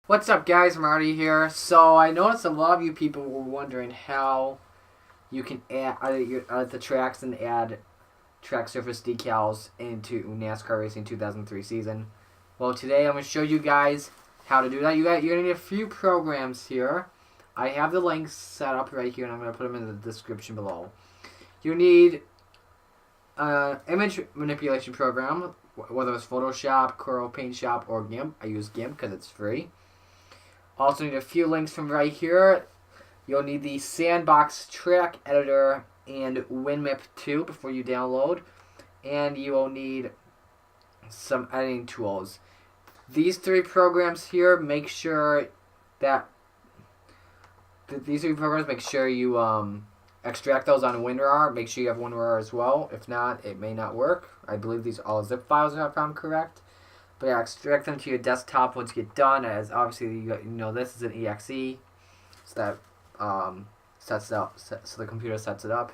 What's up, guys? Marty here. So I noticed a lot of you people were wondering how you can add the tracks and add track surface decals into NASCAR Racing 2003 season. Well, today I'm going to show you guys how to do that. You're going to need a few programs here. I have the links set up right here, and I'm going to put them in the description below. You need an image manipulation program, whether it's Photoshop, Corel Paint Shop, or GIMP. I use GIMP because it's free. Also need a few links from right here. You'll need the Sandbox track editor and WinMap 2 before you download. And you will need some editing tools. These three programs here, make sure that you extract those on WinRAR. Make sure you have WinRAR as well. If not, it may not work. I believe these are all zip files if I'm correct. But yeah, extract them to your desktop once you get done, as obviously this is an exe, so that sets it up, so the computer sets it up.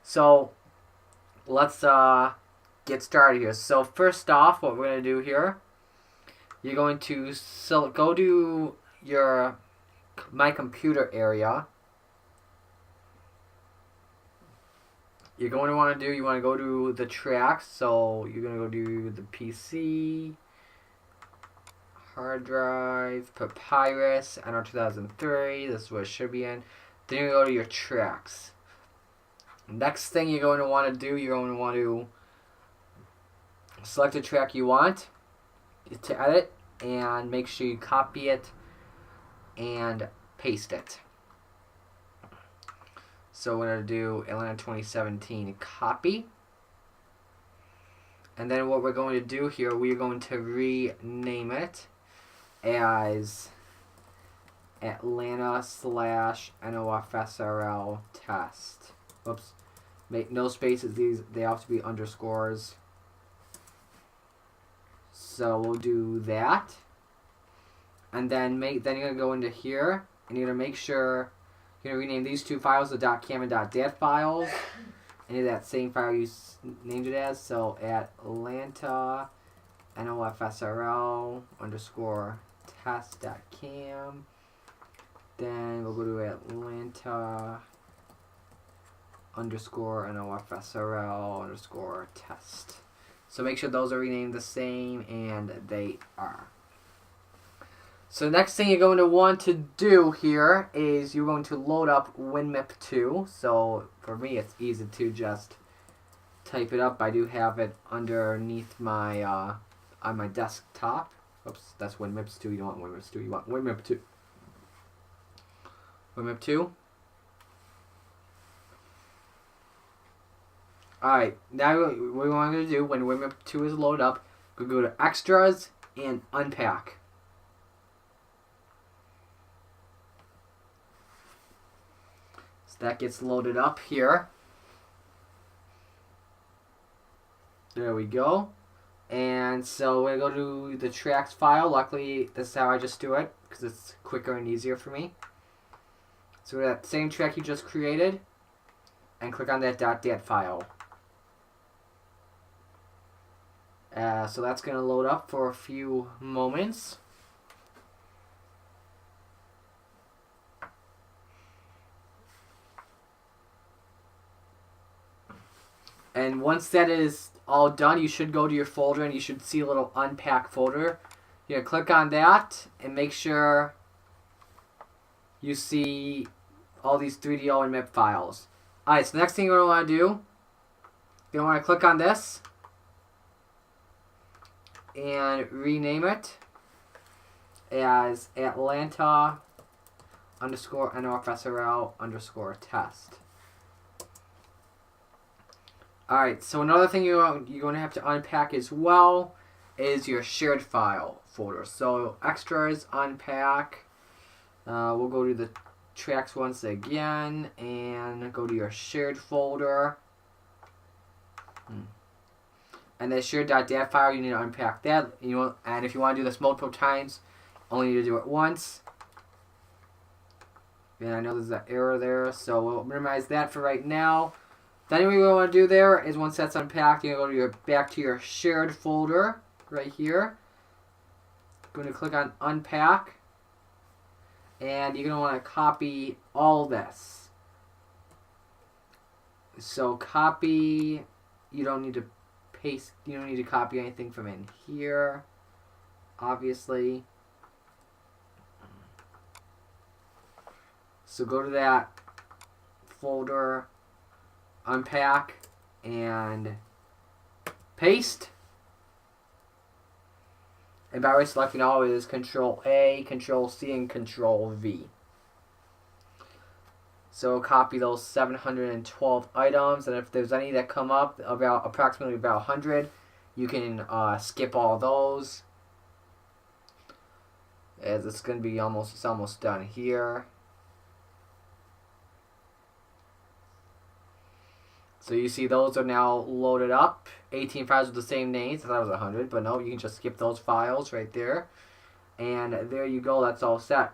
So let's get started here. So first off, what we're going to do here, you're going to go to your My Computer area. You're going to want to go to the tracks, so you're going to go to the PC, hard drive, Papyrus, NR2003, this is what it should be in. Then you go to your tracks. Next thing you're going to want to do, you're going to want to select a track you want to edit, and make sure you copy it and paste it. So we're going to do Atlanta 2017 copy. And then what we're going to do here, we're going to rename it as Atlanta/NOFSRL test. Oops. Make no spaces. They have to be underscores. So we'll do that. And then you're gonna go into here and you're gonna make sure you're gonna rename these two files the .cam and .dat files. And that same file you named it as. So Atlanta NOFSRL underscore test.cam. Then we'll go to Atlanta underscore NOFSRL underscore test. So make sure those are renamed the same, and they are. So the next thing you're going to want to do here is you're going to load up WinMap 2. So for me, it's easy to just type it up. I do have it underneath my on my desktop. Oops, that's WinMap 2. You don't want WinMap 2. You want WinMap 2. WinMap 2. Alright, now what we want to do when WinMap 2 is loaded up, we go to Extras and Unpack. So that gets loaded up here. There we go. And so we go to the tracks file. Luckily, this is how I just do it, because it's quicker and easier for me. So that same track you just created, and click on that .dat file. So that's going to load up for a few moments. And once that is all done, you should go to your folder and you should see a little Unpack folder. You're going to click on that and make sure you see all these 3DO and MIP files. Alright, so the next thing you're going to want to do, you want to click on this and rename it as Atlanta underscore NOFSRL underscore test. Alright, so another thing you're going to have to unpack as well is your shared file folder. So extras, unpack. We'll go to the tracks once again and go to your shared folder. And the shared.dat file, you need to unpack that. And if you want to do this multiple times, only need to do it once. And I know there's an error there, so we'll minimize that for right now. Then what you want to do there is once that's unpacked, you're going to go back to your shared folder right here. Going to click on Unpack. And you're going to want to copy all this. So copy, you don't need to paste, you don't need to copy anything from in here, obviously. So go to that folder, unpack, and paste. And by selecting all, it is Control A, Control C, and Control V. So copy those 712 items, and if there's any that come up, approximately about 100, you can skip all those, as it's going to be almost done here. So you see those are now loaded up. 18 files with the same names. I thought it was 100, but no, you can just skip those files right there. And there you go. That's all set.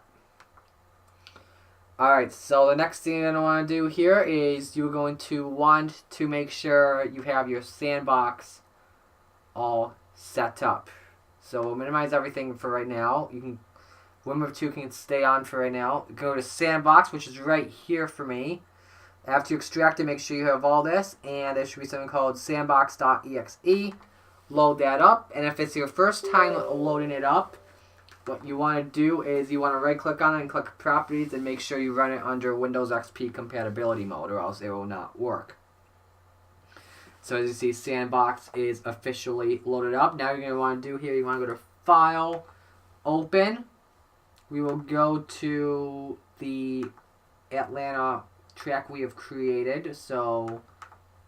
Alright, so the next thing I want to do here is you're going to want to make sure you have your Sandbox all set up. So we'll minimize everything for right now. You can, Window 2 can stay on for right now. Go to Sandbox, which is right here for me. After you extract it, make sure you have all this, and there should be something called sandbox.exe. Load that up, and if it's your first time loading it up, what you want to do is you want to right-click on it and click Properties, and make sure you run it under Windows XP compatibility mode, or else it will not work. So as you see, Sandbox is officially loaded up. Now you're going to want to do here, you want to go to File, Open. We will go to the Atlanta track we have created, so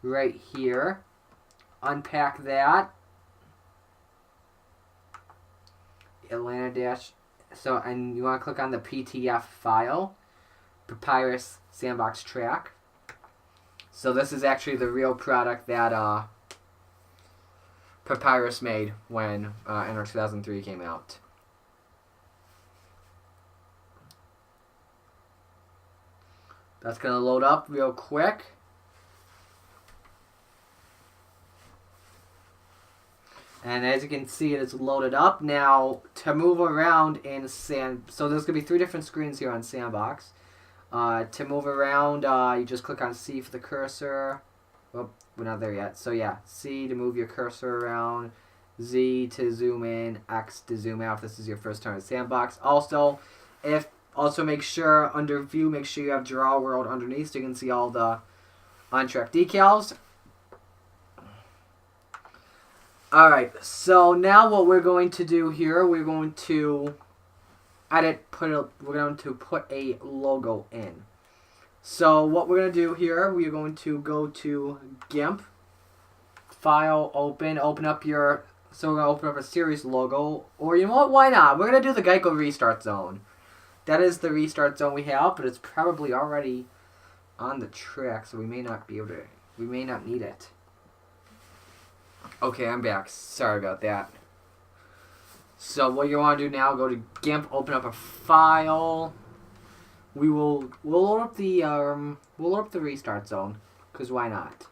right here, unpack that, Atlanta dash, so, and you want to click on the PTF file, Papyrus Sandbox track. So this is actually the real product that Papyrus made when NR2003 came out. That's going to load up real quick. And as you can see, it is loaded up. Now, to move around in so there's going to be 3 different screens here on Sandbox. To move around, you just click on C for the cursor. Oh, we're not there yet. So yeah, C to move your cursor around, Z to zoom in, X to zoom out if this is your first time at Sandbox. Also make sure under View, make sure you have Draw World underneath so you can see all the on-track decals. Alright, so now what we're going to do here, we're going to we're going to put a logo in. So what we're going to do here, we're going to go to GIMP, File, Open up your, so we're going to open up a series logo, or you know what, why not? We're going to do the Geico Restart Zone. That is the restart zone we have, but it's probably already on the track, so we may not be able to, we may not need it. Okay, I'm back. Sorry about that. So what you want to do now, go to GIMP, open up a file. We'll load up the restart zone, because why not?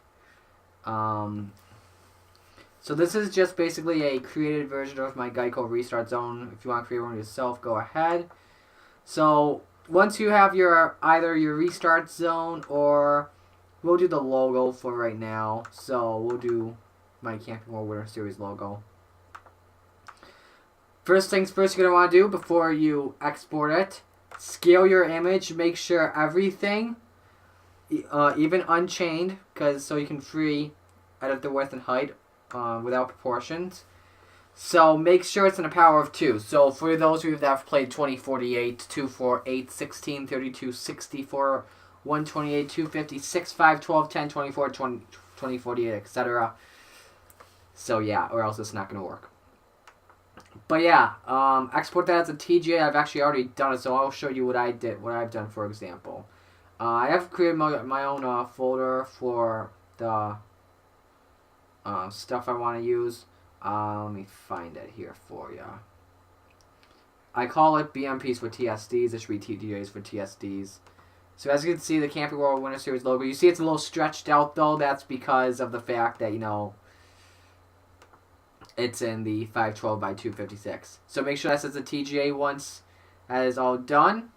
So this is just basically a created version of my Geico Restart Zone. If you want to create one yourself, go ahead. So once you have either your restart zone, or we'll do the logo for right now. So we'll do my Camping World Winter Series logo. First things first, you're going to want to do before you export it, scale your image. Make sure everything, even unchained, so you can free edit the width and height without proportions. So make sure it's in a power of 2. So for those of you that have played 2048, 248, 16, 32, 64, 128, 250, 6, 5, 12, 10, 24, 20, 2048, etc. So yeah, or else it's not going to work. But yeah, export that as a TGA. I've actually already done it, so I'll show you what I did, what I've done. For example, I have created my own folder for the stuff I want to use. Let me find it here for you. I call it BMPs for TSDs. This should be TGAs for TSDs. So as you can see, the Camping World Winter Series logo. You see it's a little stretched out though. That's because of the fact that, you know, it's in the 512 by 256. So make sure that says the TGA once that is all done.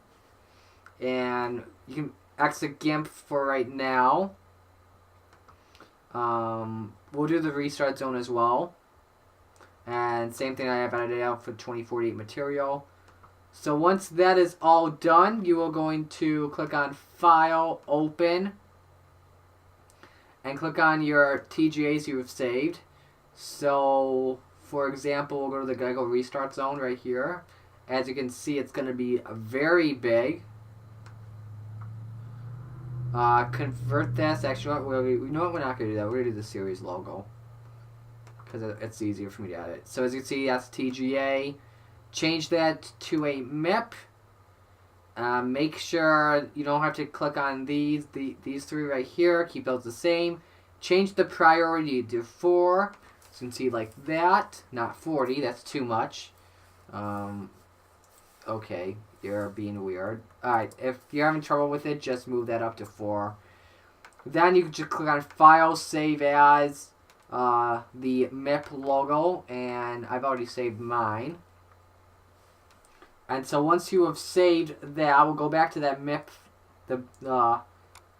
And you can exit GIMP for right now. We'll do the restart zone as well. And same thing, I have edited out for 2048 material. So once that is all done, you are going to click on File, Open, and click on your TGAs you have saved. So, for example, we'll go to the Geico restart zone right here. As you can see, it's going to be very big. Convert this. Actually, you know what? We're not going to do that. We're going to do the series logo because it's easier for me to edit. So as you can see, that's TGA. Change that to a MIP. Make sure you don't have to click on these three right here. Keep those the same. Change the priority to 4. So you can see like that. Not 40. That's too much. Okay, you're being weird. Alright, if you're having trouble with it, just move that up to 4. Then you can just click on File, Save As, the MIP logo, and I've already saved mine. And so once you have saved that, we'll go back to that MIP,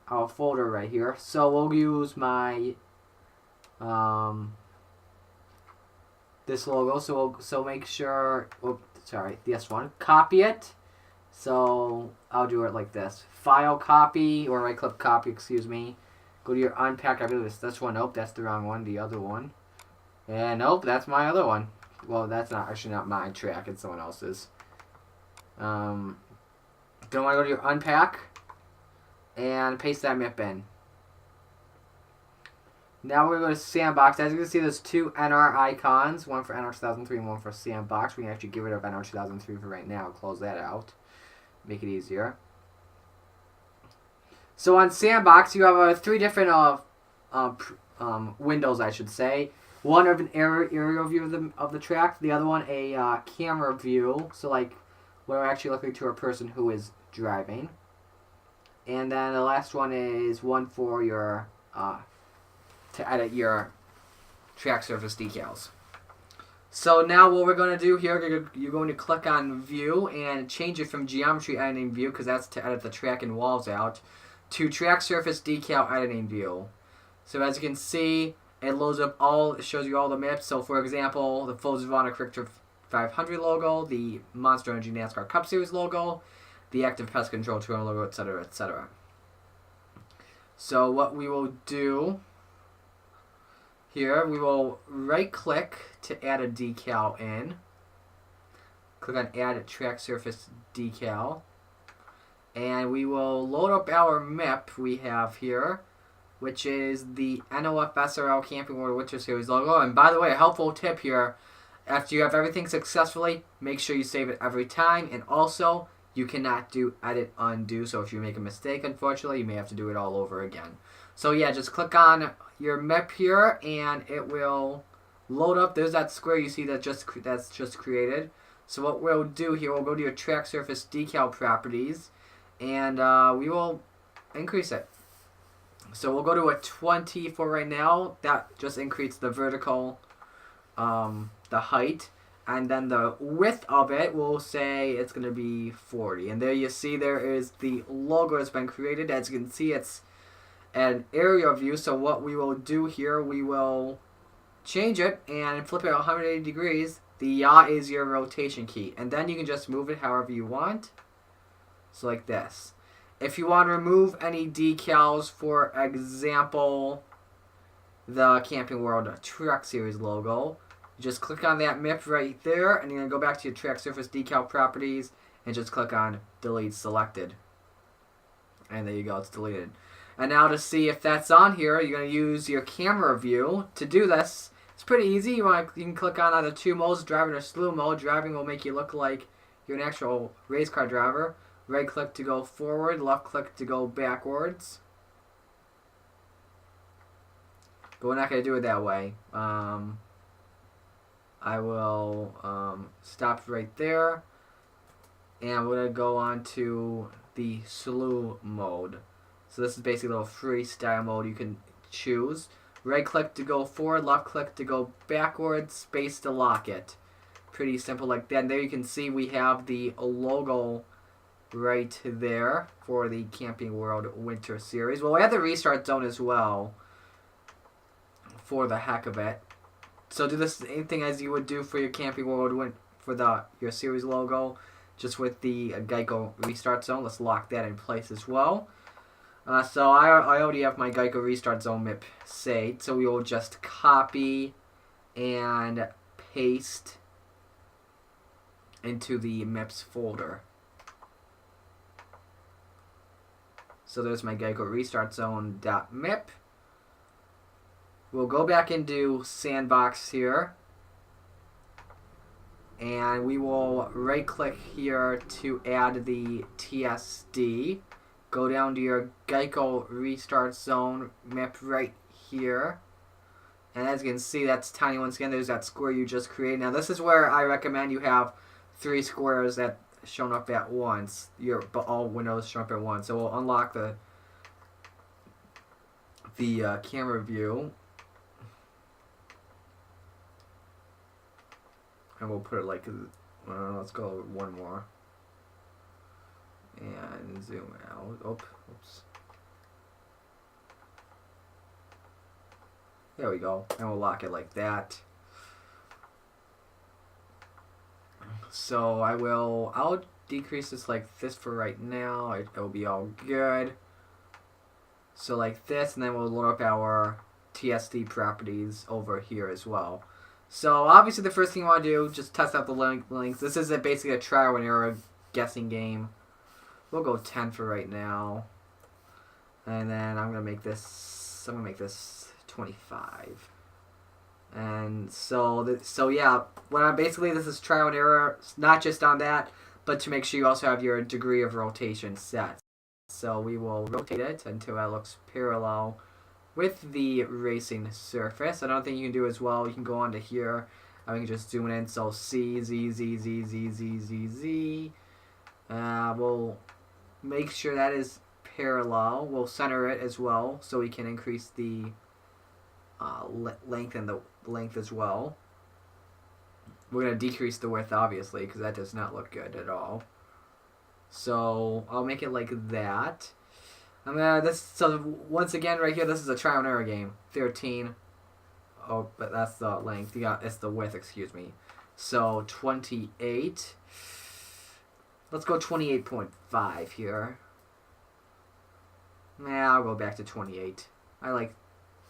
our folder right here. So we'll use my this logo. So make sure. Oh, sorry, this one. Copy it. So I'll do it like this: File, Copy, or right-click Copy. Excuse me. Go to your Unpack. I believe it's this one. Nope, that's the wrong one. The other one. And nope, that's my other one. Well, that's actually not my track. It's someone else's. Don't want to go to your Unpack and paste that MIP in. Now we're going to go to Sandbox. As you can see, there's 2 NR icons, one for NR2003 and one for Sandbox. We can actually get rid of NR2003 for right now. Close that out. Make it easier. So on Sandbox, you have 3 different windows, I should say. One of an aerial view of the track. The other one a camera view. So like, we're actually looking to a person who is driving. And then the last one is one for your to edit your track surface decals. So now what we're going to do here, you're going to click on View and change it from Geometry Editing View, because that's to edit the track and walls out, to Track Surface Decal Editing View. So as you can see, it loads up it shows you all the MIPs. So for example, the Full Zvonic Richter 500 logo, the Monster Energy NASCAR Cup Series logo, the Active Pest Control Tour logo, etc., etc. So what we will do here, we will right-click to add a decal in. Click on Add Track Surface Decal. And we will load up our MIP we have here, which is the NOF SRL Camping World Winter Series logo. And by the way, a helpful tip here, after you have everything successfully, make sure you save it every time. And also, you cannot do edit undo. So if you make a mistake, unfortunately, you may have to do it all over again. So yeah, just click on your MIP here, and it will load up. There's that square you see that's just created. So what we'll do here, we'll go to your Track Surface Decal properties, and we will increase it. So we'll go to a 20 for right now. That just increases the vertical, the height. And then the width of it, we'll say it's going to be 40. And there you see there is the logo that's been created. As you can see, it's an area view. So what we will do here, we will change it and flip it 180 degrees. The yaw is your rotation key. And then you can just move it however you want. So like this. If you want to remove any decals, for example, the Camping World Truck Series logo, you just click on that MIP right there, and you're going to go back to your Track Surface Decal properties and just click on Delete Selected. And there you go, it's deleted. And now to see if that's on here, you're going to use your camera view. To do this, it's pretty easy. You can click on either 2 modes, driving or slew mode. Driving will make you look like you're an actual race car driver. Right click to go forward, left click to go backwards. But we're not going to do it that way. I will stop right there, and we're going to go on to the slew mode. So this is basically a little freestyle mode you can choose. Right click to go forward, left click to go backwards, space to lock it. Pretty simple like that. And there you can see we have the logo right there for the Camping World Winter Series. We'll add the restart zone as well for the heck of it. So do the same thing as you would do for your Camping World for your series logo, just with the Geico restart zone. Let's lock that in place as well. So I already have my Geico restart zone MIP saved, so we will just copy and paste into the MIPS folder. So there's my Geico restart zone.mip. We'll go back into Sandbox here, and we will right click here to add the TSD. Go down to your Geico restart zone MIP right here. And as you can see, that's tiny once again. There's that square you just created. Now this is where I recommend you have 3 squares that shown up at once. All windows shown up at once. So we'll unlock the camera view. And we'll put it like, let's go one more. And zoom out. Oops. There we go. And we'll lock it like that. So I'll decrease this like this for right now. It'll be all good. So like this, and then we'll load up our TSD properties over here as well. So obviously the first thing you want to do, just test out the links. This is basically a trial and error guessing game. We'll go 10 for right now. And then I'm gonna make this 25. And so yeah, basically this is trial and error, not just on that, but to make sure you also have your degree of rotation set. So we will rotate it until it looks parallel with the racing surface. Another thing you can do as well, you can go onto here, and we can just zoom in. So C, Z, Z, Z, Z, Z, Z, Z. We'll make sure that is parallel. We'll center it as well, so we can increase the length and the length as well. We're going to decrease the width, obviously, because that does not look good at all. So I'll make it like that. So once again, right here, this is a trial and error game. 13. Oh, but that's the length. It's the width, excuse me. So 28. Let's go 28.5 here. I'll go back to 28.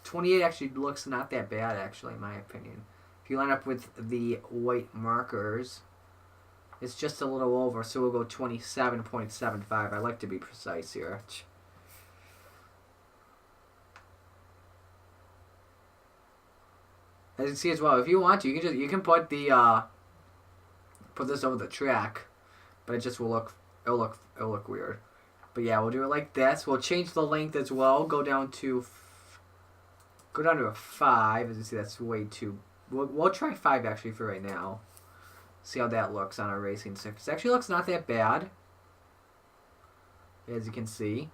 28 actually looks not that bad, actually, in my opinion. If you line up with the white markers, it's just a little over, so we'll go 27.75. I like to be precise here. As you can see as well, if you want to, you can put this over the track, but it just it'll look weird. But yeah, we'll do it like this. We'll change the length as well. Go down to a 5. As you see, that's way too. We'll try 5 actually for right now. See how that looks on our racing surface. It actually looks not that bad, as you can see.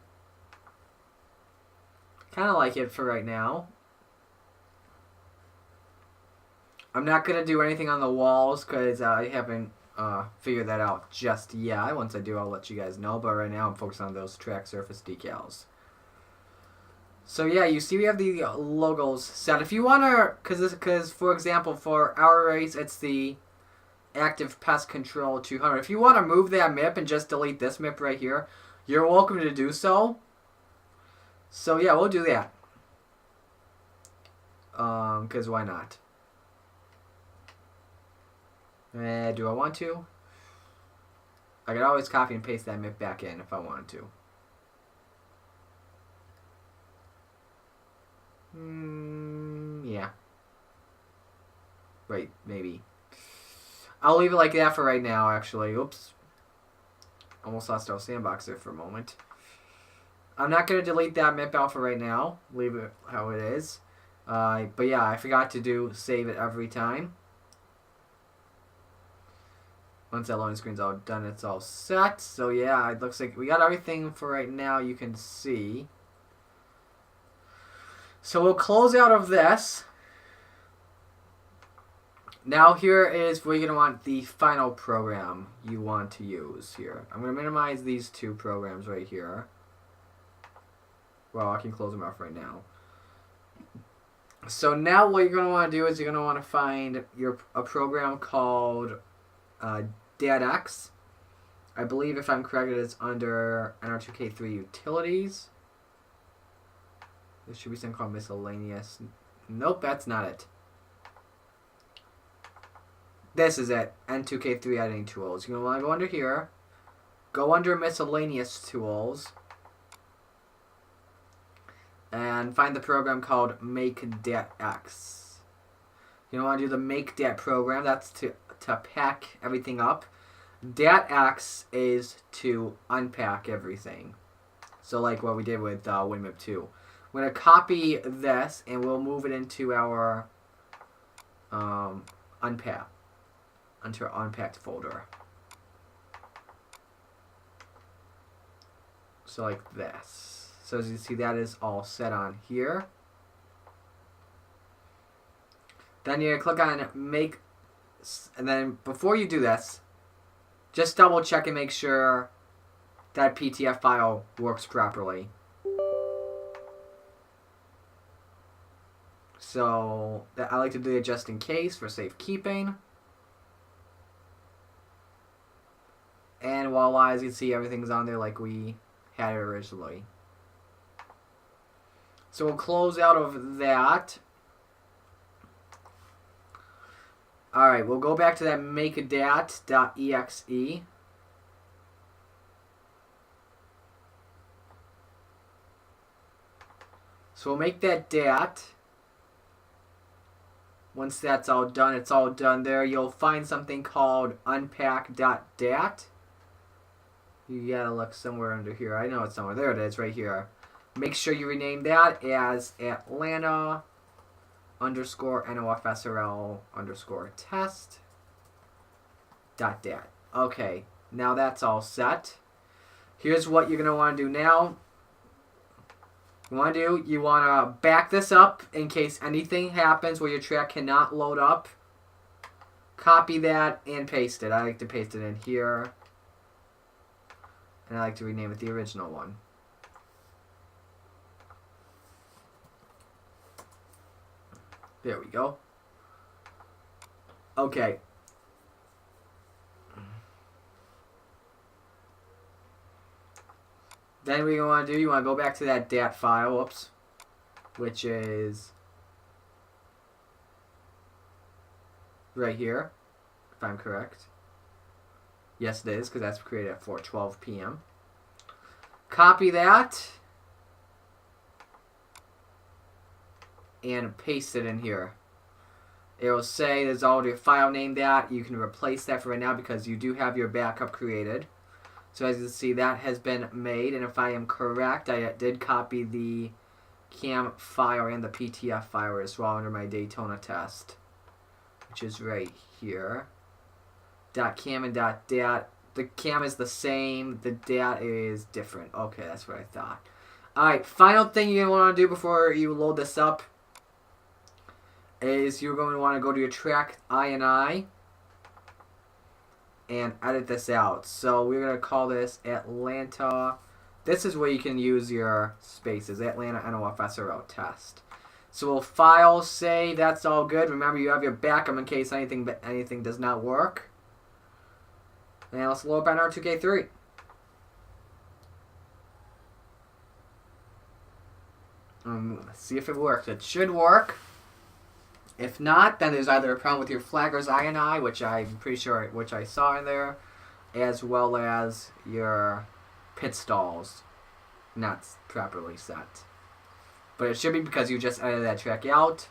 Kind of like it for right now. I'm not going to do anything on the walls because I haven't figured that out just yet. Once I do, I'll let you guys know. But right now, I'm focused on those track surface decals. So yeah, you see we have the logos set. If you want to, because for example, for our race, it's the Active Pest Control 200. If you want to move that MIP and just delete this MIP right here, you're welcome to do so. So yeah, we'll do that. Because why not? Do I want to? I could always copy and paste that MIP back in if I wanted to. Yeah. Right, maybe. I'll leave it like that for right now, actually. Oops. Almost lost our Sandbox there for a moment. I'm not going to delete that MIP out for right now. Leave it how it is. But yeah, I forgot to save it every time. Once that loading screen's all done, it's all set. So yeah, it looks like we got everything for right now, you can see. So we'll close out of this. Now here is where you're going to want the final program you want to use here. I'm going to minimize these two programs right here. Well, I can close them off right now. So now what you're going to want to do is you're going to want to find a program called DatX. I believe, if I'm correct, it is under NR2003 Utilities. There should be something called Miscellaneous. Nope, that's not it. This is it. N2K3 Editing Tools. You're going to want to go under here. Go under Miscellaneous Tools. And find the program called MakeDatX. You don't want to do the MakeDat program. That's to pack everything up. DatX is to unpack everything. So like what we did with WinMip 2. We're going to copy this and we'll move it into our unpacked folder. So like this. So as you see, that is all set on here. Then you're going to click on Make, and then before you do this, just double check and make sure that PTF file works properly. So I like to do it just in case for safekeeping. And voila, as you can see, everything's on there like we had it originally. So we'll close out of that. Alright, we'll go back to that makedat.exe. So we'll make that dat. Once that's all done, it's all done there. You'll find something called Unpack.dat. You gotta look somewhere under here. I know it's somewhere. There it is, right here. Make sure you rename that as Atlanta _ NOFSRL _ test .dat. Okay, now that's all set. Here's what you're going to want to do now. You want to back this up in case anything happens where your track cannot load up. Copy that and paste it. I like to paste it in here. And I like to rename it the original one. There we go. Okay. Then what you want to do, you want to go back to that DAT file, whoops, which is right here, if I'm correct. Yes, it is, because that's created at 4:12 p.m. Copy that and paste it in here. It will say there's already a file named that. You can replace that for right now because you do have your backup created. So as you can see, that has been made, and if I am correct, I did copy the CAM file and the PTF file as well under my Daytona test, which is right here. .cam and .dat. The CAM is the same, the DAT is different. Okay, that's what I thought. Alright, final thing you're going to want to do before you load this up is you're going to want to go to your track INI and edit this out. So we're going to call this Atlanta. This is where you can use your spaces. Atlanta NOFSRL test. So we'll file, save, that's all good. Remember, you have your backup in case anything does not work. And let's load up NR2K3. Let's see if it works. It should work. If not, then there's either a problem with your flaggers INI, which I'm pretty sure which I saw in there, as well as your pit stalls not properly set. But it should be because you just edited that track out.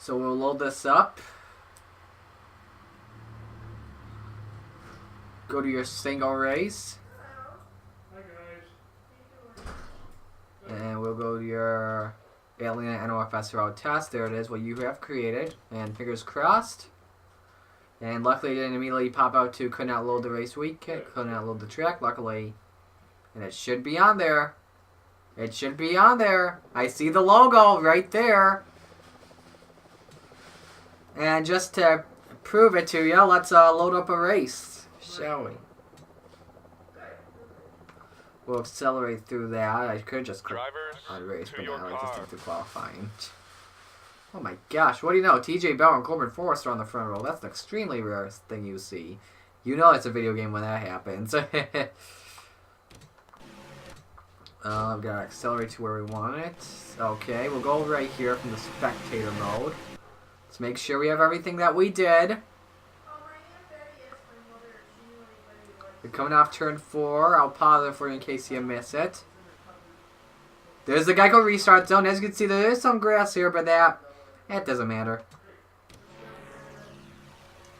So we'll load this up. Go to your single race. Hi guys. And we'll go to your Atlanta NOFSRL test. There it is, what you have created. And fingers crossed, And luckily it didn't immediately pop out to could not load the race week kit, could not load the track, luckily. And it should be on there. It should be on there. I see the logo right there. And just to prove it to you, let's load up a race, shall we? We'll accelerate through that. I could just click on race, but now I just have to qualifying. Oh my gosh, what do you know? TJ Bell and Corbin Forrester on the front row. That's an extremely rare thing you see. You know it's a video game when that happens. I've got to accelerate to where we want it. Okay, we'll go right here from the spectator mode. Let's make sure we have everything that we did. We're coming off turn 4. I'll pause it for you in case you miss it. There's the Geico restart zone. As you can see, there is some grass here, but that doesn't matter.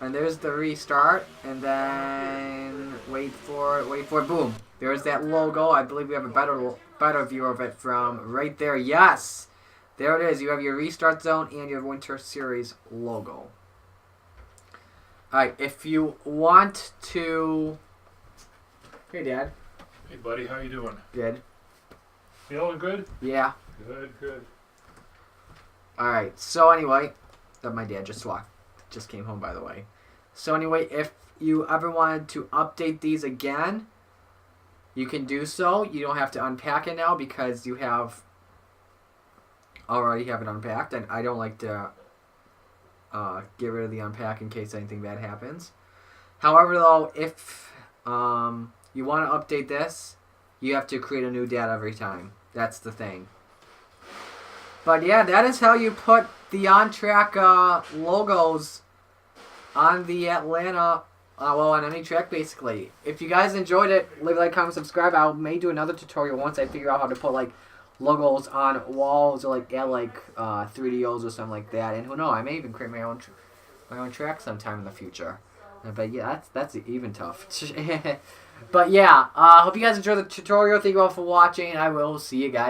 And there's the restart. And then wait for it. Boom. There's that logo. I believe we have a better view of it from right there. Yes. There it is. You have your restart zone and your Winter Series logo. Alright, if you want to... Hey, Dad. Hey, buddy. How you doing? Good. Feeling good? Yeah. Good. Alright, so anyway... my dad just came home, by the way. So anyway, if you ever wanted to update these again, you can do so. You don't have to unpack it now because you already have it unpacked, and I don't like to get rid of the unpack in case anything bad happens. However, though, if you want to update this, you have to create a new DAT every time. That's the thing. But yeah, that is how you put the on-track logos on the Atlanta, on any track basically. If you guys enjoyed it, leave a like, comment, subscribe. I may do another tutorial once I figure out how to put like logos on walls or like add like 3DOs or something like that. And who knows, I may even create my own track sometime in the future. But yeah, that's even tough. But yeah, hope you guys enjoyed the tutorial. Thank you all for watching. I will see you guys.